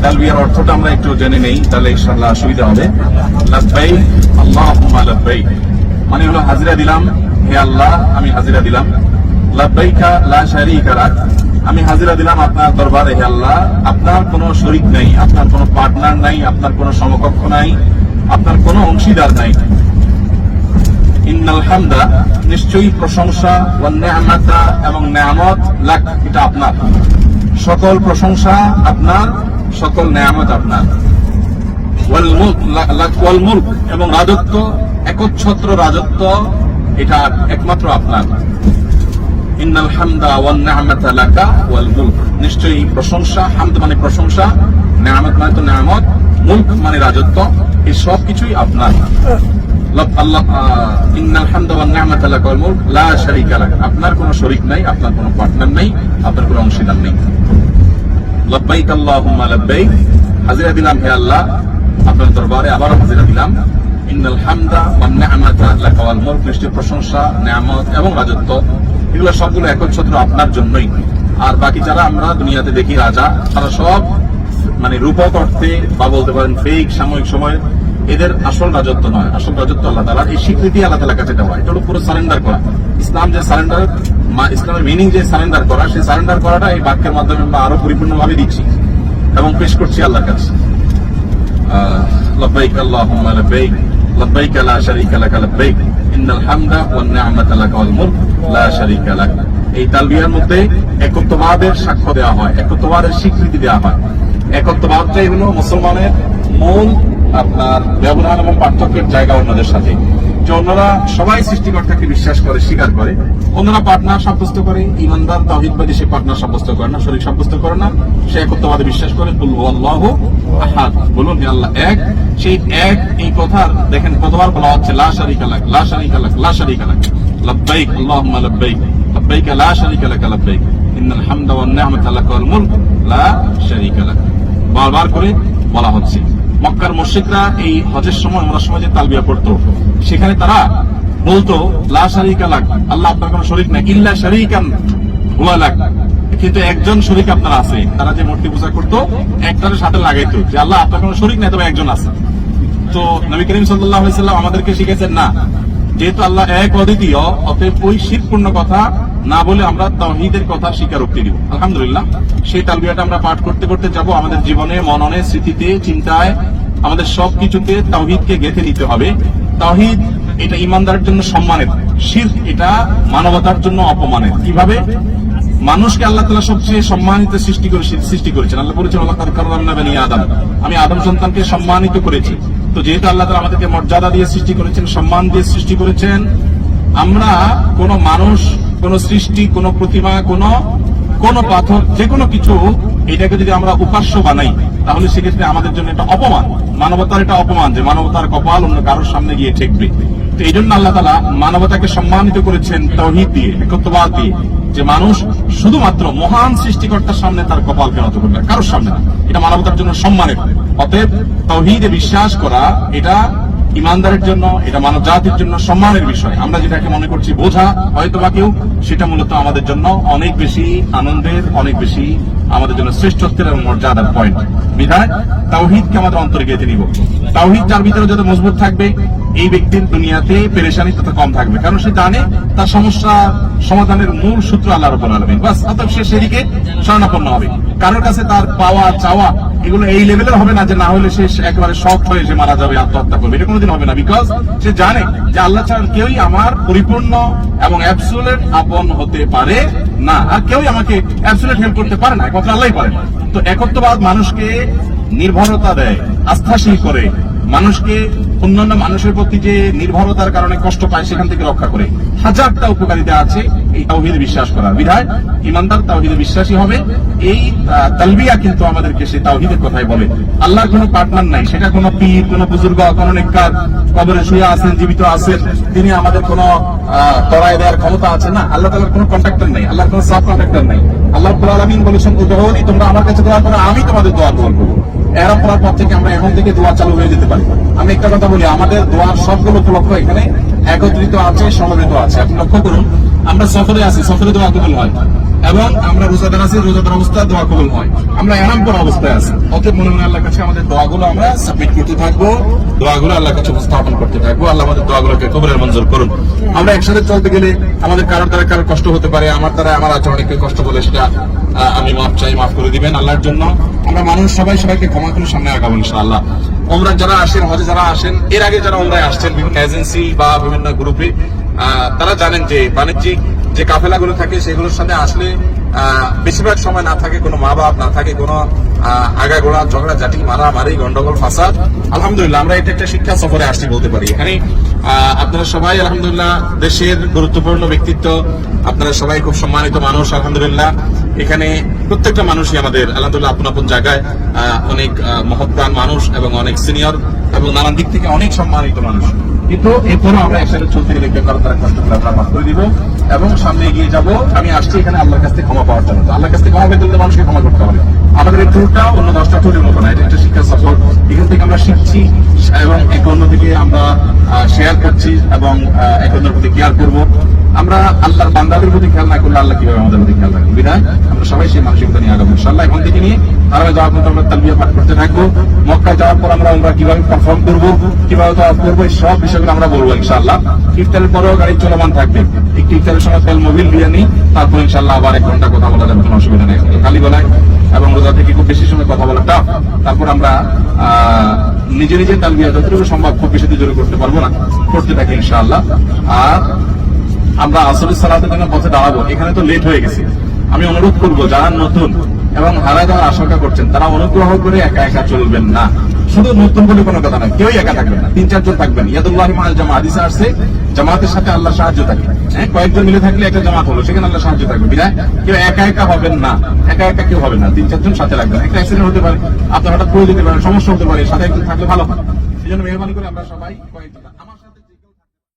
তালবিয়ার অর্থটা আমরা একটু জেনে নেই, তাহলে ইনশাআল্লাহ সুবিধা হবে। লাব্বাইক আল্লাহুম্মা লাব্বাইক মানে হলো হাজিরা দিলাম, হে আল্লাহ আমি হাজিরা দিলাম। লাব্বাইকা লা শারীকা লাক, আমি হাজিরা দিলাম আপনার দরবারে হে আল্লাহ, আপনার কোনো শরীক নাই, আপনার কোনো পার্টনার নাই, আপনার কোনো সমকক্ষ নাই, আপনার কোনো অংশীদার নাই। ইন্নাল হামদা নিশ্চয়ই প্রশংসা, ওয়ান নি'মাতা এবং নিয়ামত, লাক এটা আপনার, সকল প্রশংসা আপনার, সকল নিয়ামত আপনার। ওয়াল মুলক লাক ওয়াল মুলক এবং রাজত্ব, একচ্ছত্র রাজত্ব এটা একমাত্র আপনার। ইন্নাল হামদা ওয়ান নি'মাতা লাকা ওয়াল মুলক, নিশ্চয়ই প্রশংসা, হামদ মানে প্রশংসা, নিয়ামত মানে তো নিয়ামত, মুলক মানে রাজত্ব, এই সব কিছুই আপনার। আল্লাহ ইন্নাল হামদা ওয়ান নি'মাতা লাকা ওয়াল মুলক লা শারীকা লাক, আপনার কোনো শরীক নাই, আপনার কোনো পার্টনার নাই, আপনার কোনো অংশীদার নেই। লাব্বাইক আল্লাহুম্মা লাব্বাইক, হাজিরা দিলাম হে আল্লাহ আপনার দরবারে, আবার হাজিরা দিলাম। ইন্নাল হামদা ওয়ান নি'মাতা লাকা ওয়াল মুলক, নিশ্চয় প্রশংসা, নিয়ামত এবং রাজত্ব এগুলো সবগুলো একচ্ছত্র আপনার জন্যই। আর বাকি যারা আমরা দুনিয়াতে দেখি রাজা, তারা সব মানে রূপক অর্থে বা বলতে পারেন ফেক সাময়িক সময়, এদের আসল রাজত্ব নয়, আসল রাজত্ব আল্লাহ তাআলার। এই স্বীকৃতি আল্লাহ তাআলার কাছে দেওয়া, এটা হলো পুরো সারেন্ডার করা। ইসলাম যে সারেন্ডার, ইসলামের মিনিং যে সারেন্ডার করা, সেই সারেন্ডার করাটা এই বাক্যের মাধ্যমে আমরা আরো পরিপূর্ণভাবে দিচ্ছি এবং পেশ করছি আল্লাহর কাছে। লাব্বাইক আল্লাহুম্মা লাব্বাইক, লাব্বাইক লা শারীকা লাক লাব্বাইক, ইন্নাল হামদা ওয়ান নি'মাতা লাকা ওয়াল মুলক লা শারীকা লাক। এই তালবিয়ার মধ্যে একত্ববাদের সাক্ষ্য দেওয়া হয়, একত্ববাদের স্বীকৃতি দেওয়া হয়। একত্ববাদটাই হলো মুসলমানের মূল আপনার ব্যবধান এবং পার্থক্যের জায়গা অন্যদের সাথে। যে অন্যরা সবাই সৃষ্টিকর্তাকে বিশ্বাস করে, স্বীকার করে, অন্যরা পার্টনার সাব্যস্ত করে। ইমানদার তাওহীদবাদী সে পার্টনার সাব্যস্ত করে না, শরীক সাব্যস্ত করে না, সে একত্ববাদে বিশ্বাস করে। কুল হুয়াল্লাহু আহাদ, বলুন হে আল্লাহ এক। সেই এক এই কথা দেখেন কতবার বলা হচ্ছে, লা শারীকা লাক, লা শারীকা লাক, লা শারীকা লাক। লাব্বাইক আল্লাহুম্মা লাব্বাইক, লাব্বাইক লা শারীকা লাক লাব্বাইক, ইন্নাল হামদা ওয়ান নি'মাতা লাকা ওয়াল মুলক লা শারীকা লাক, বারবার করে বলা হচ্ছে। মক্কার মুশরিকরা এই হজের সময়, ওমরার সময় যে তালবিয়া পড়তো, সেখানে তারা বলতো লা শারীকা লাক, আল্লাহ আপনার কোনো শরীক নাই, ইল্লা শারীকান হুয়া লাক, কিন্তু একজন শরীক আপনার আছে। তারা যে মূর্তি পূজা করতো, একটার সাথে লাগাইতো যে আল্লাহ আপনার কোনো শরীক নাই, তবে একজন আছে। তো নবী করিম সাল্লাল্লাহু আলাইহি সাল্লাম আমাদেরকে শিখেছেন, না, যেহেতু আল্লাহ এক অদ্বিতীয়, অতএব ওই শিরকপূর্ণ কথা না বলে আমরা তাওহীদের কথা স্বীকারোক্তি দিব। আলহামদুলিল্লাহ, সেই তালবিয়াটা আমরা পাঠ করতে করতে যাব। আমাদের জীবনে, মননে, স্মৃতিতে, চিন্তায়, আমাদের সবকিছুতে তাওহীদকে গেঁথে নিতে হবে। তাওহীদ এটা ইমানদারের জন্য সম্মানের, শিরক এটা মানবতার জন্য অপমানের। কিভাবে? মানুষকে আল্লাহ তাআলা সবচেয়ে সম্মানিত সৃষ্টি করেছেন। আল্লাহ বলেছেন, লাকাদ কাররামনা বানি আদম, আমি আদম সন্তানকে সম্মানিত করেছি। তো যেহেতু আল্লাহ তাআলা আমাদেরকে মর্যাদা দিয়ে সৃষ্টি করেছেন, সম্মান দিয়ে সৃষ্টি করেছেন, আমরা কোন মানুষ, কোন সৃষ্টি, কোন প্রতিমা, কোন পাথর, যে কোনো কিছু, এটাকে যদি আমরা উপাস্য বানাই, তাহলে সেক্ষেত্রে আমাদের জন্য এটা অপমান, মানবতার এটা অপমান, যে মানবতার কপাল অন্য কারোর সামনে গিয়ে ঠেকবে। তো এই জন্য আল্লাহ তাআলা মানবতাকে সম্মানিত করেছেন তাওহীদ দিয়ে, একত্ববাদ দিয়ে, যে মানুষ শুধুমাত্র মহান সৃষ্টিকর্তার সামনে তার কপালকে নত করবে, কারোর সামনে না। এটা মানবতার জন্য সম্মানের। অতএব তাওহীদে বিশ্বাস করা এটা ইমানদারের জন্য, এটা মানব জাতির জন্য সম্মানের বিষয়। আমরা যেটাকে মনে করছি বোঝা হয়তো বা কেউ, সেটা মূলত আমাদের জন্য অনেক বেশি আনন্দের, অনেক বেশি আমাদের জন্য শ্রেষ্ঠত্বের এবং মর্যাদার পয়েন্ট। বিধায় তাওহীদকে আমাদের অন্তরে গেঁথে নিব। তাওহীদ যার ভিতরে যত মজবুত থাকবে, এই ব্যক্তির দুনিয়াতে পেরেশানি তত কম থাকবে, কারণ সে জানে তার সমস্যা সমাধানের মূল সূত্র আল্লাহ রাব্বুল আলামিন। বাস, অতএব সে সেদিকে শরণাপন্ন হবে। কারোর কাছে তার পাওয়া চাওয়া এগুলো এই লেভেলের হবে না যে না হলে সে একেবারে শক হয়ে সে মারা যাবে, আত্মহত্যা করবে, এটা কোনোদিন হবে না। বিকজ সে জানে যে আল্লাহ ছাড়া কেউই আমার পরিপূর্ণ এবং অ্যাবসোলিউট আপন হতে পারে না, আর কেউই আমাকে অ্যাবসোলিউট হেল্প করতে পারে না, একমাত্র আল্লাহই পারে। তো একত্ববাদ মানুষকে নির্ভরতা দেয়, আস্থাশীল করে, মানুষকে অন্যান্য মানুষের প্রতি যে নির্ভরতার কারণে কষ্ট পায় সেখান থেকে রক্ষা করে। হাজারটা উপকারিতা আছে এই তাওহীদে বিশ্বাস করার। বিধায় ইমানদার তাওহীদে বিশ্বাসী হবে। এই তালবিয়া কিন্তু আমাদেরকে সেই তাওহীদের কথাই বলে। আল্লাহর কোনো পার্টনার নাই, সেটা কোনো পীর, কোনো বুজুর্গ, কোনো নেককার কবরে শুয়ে আছেন, জীবিত আছেন, তিনি আমাদের কোনো তরায় দেওয়ার ক্ষমতা আছে না। আল্লাহ তাআলার কোনো কন্ট্রাক্টর নাই, আল্লাহর কোনো সাব কন্ট্রাক্টর নাই। আল্লাহ রাব্বুল আলামিন বলেছেন, উদউনি, তোমরা আমার কাছে দোয়া করো, আমি তোমাদের দোয়া কবুল করব। এরকম করার পর থেকে আমরা এখন থেকে দোয়া চালু হয়ে যেতে পারি। আমি একটা কথা বলি, আমাদের দোয়ার সবগুলো উপলক্ষ এখানে একত্রিত আছে, সমবেত আছে। আপনি লক্ষ্য করুন, আমরা সফরে আছি, সফরে দোয়া কবুল হয়। এবং আমরা রোজাদার আছি, রোজাদার অবস্থায় দোয়া কবুল হয়। আমরা এনাম করা অবস্থায় আছি, অতএব মনে মনে আল্লাহর কাছে আমাদের দোয়াগুলো আমরা সাবমিট করতে থাকবো, দোয়াগুলো আল্লাহর কাছে উপস্থাপন করতে থাকবো। আল্লাহ আমাদের দোয়াগুলোকে কবুলের মঞ্জুর করুন। আমরা একসাথে চলতে গেলে আমাদের কারোর দ্বারা কারোর কষ্ট হতে পারে, আমার দ্বারা আমার আচরণে কেউ কষ্ট বলে সেটা আমি মাফ চাই, মাফ করে দিবেন আল্লাহর জন্য। আমরা মানুষ সবাইকে ক্ষমা করে সামনে আগাবো ইনশাআল্লাহ। ওমরা যারা আসেন, হজে যারা আসেন, এর আগে যারা ওমরায় আসছেন বিভিন্ন এজেন্সি বা বিভিন্ন গ্রুপে, তারা জানেন যে বাণিজ্যিক যে কাফেলাগুলো থাকে সেগুলোর সাথে আসলে বেশিরভাগ সময় না থাকে কোনো মা বাপ, না থাকে কোনো আগাগোড়া ঝগড়া ঝাঁটি, মারামারি, গন্ডগোল, ফাসাদ। আলহামদুলিল্লাহ আমরা এটা একটা শিক্ষা সফরে আসছি বলতে পারি। এখানে আপনারা সবাই আলহামদুলিল্লাহ দেশের গুরুত্বপূর্ণ ব্যক্তিত্ব, আপনারা সবাই খুব সম্মানিত মানুষ আলহামদুলিল্লাহ। এখানে প্রত্যেকটা মানুষই আমাদের আলহামদুলিল্লাহ আপন আপন জায়গায় অনেক মহৎপ্রাণ মানুষ এবং অনেক সিনিয়র এবং নানান দিক থেকে অনেক সম্মানিত মানুষ। কিন্তু এরপরও আমরা একসাথে চলতে গেলে কারো তারা কষ্ট করে আমরা মাফ করে দিব এবং সামনে এগিয়ে যাব। আমি আসছি এখানে আল্লাহর কাছ থেকে ক্ষমা পাওয়ার জন্য। আল্লাহর কাছ থেকে ক্ষমা পেতে হলে মানুষকে ক্ষমা করতে হবে। আমাদের এই ট্যুরটা অন্য 10টা ট্যুরের মতো না, এটা একটা শিক্ষা সফর। এখান থেকে আমরা শিখছি এবং একে অন্যদিকে আমরা শেয়ার করছি এবং একে অন্যের প্রতি কেয়ার করবো। আমরা আল্লাহর বান্দাদের প্রতি খেয়াল না করলে আল্লাহ কিভাবে আমাদের প্রতি খেয়াল রাখবে? বিধায় আমরা সবাই সেই মানসিকতা নিয়ে আগাবো ইনশাআল্লাহ। এখন থেকে নিয়ে আরামে যাওয়ার পর আমরা তালবিয়া পাঠ করতে থাকবো। মক্কা যাওয়ার পর আমরা কিভাবে পারফর্ম করবো, কিভাবে তাওয়াফ করবো, এই সব বিষয়গুলো আমরা বলবো ইনশাআল্লাহ। ইফতারের পরেও গাড়ি চলমান থাকবে, একটু ইফতারের সময় তেল মোবিল দিয়ে নিই, তারপর ইনশাআল্লাহ আবার 1 ঘন্টা কথা বলা যাবে, কোনো অসুবিধা নেই। খালি গলায় এবং রোজা থেকে খুব বেশি সময় কথা বলা টাফ। তারপর আমরা নিজে তালবিয়া যতটুকু সম্ভব, খুব বেশি জোরে করতে পারবো না, করতে থাকি ইনশাআল্লাহ। আর আমরা আসরের সালাতের জন্য পথে দাঁড়াবো। এখানে তো লেট হয়ে গেছে। আমি অনুরোধ করবো যারা নতুন এবং হারায় যাওয়ার আশঙ্কা করছেন তারা অনুগ্রহ করে একা একা চলবেন না। শুধু নতুন বলে কোনো কথা নয়, কেউই একা থাকবেন না, 3-4 জন থাকবেন। ইয়াদুল্লাহি মাআল জামা, হাদিসে আসছে জামাতের সাথে আল্লাহ সাহায্য থাকে। হ্যাঁ, কয়েকজন মিলে থাকলে একটা জামাত হলো, সেখানে আল্লাহ সাহায্য থাকবে। বিধায় কেউ একা একা হবেন না, একা একা কেউ হবেন না, 3-4 জন সাথে রাখবেন। একটা অ্যাক্সিডেন্ট হতে পারে, আপনার হঠাৎ পড়ে যেতে পারে, সমস্যা হতে পারে, সাথে একজন থাকলে ভালো হয়। সেই জন্য মেহরবানি করে আমরা সবাই কয়েকজন আমার সাথে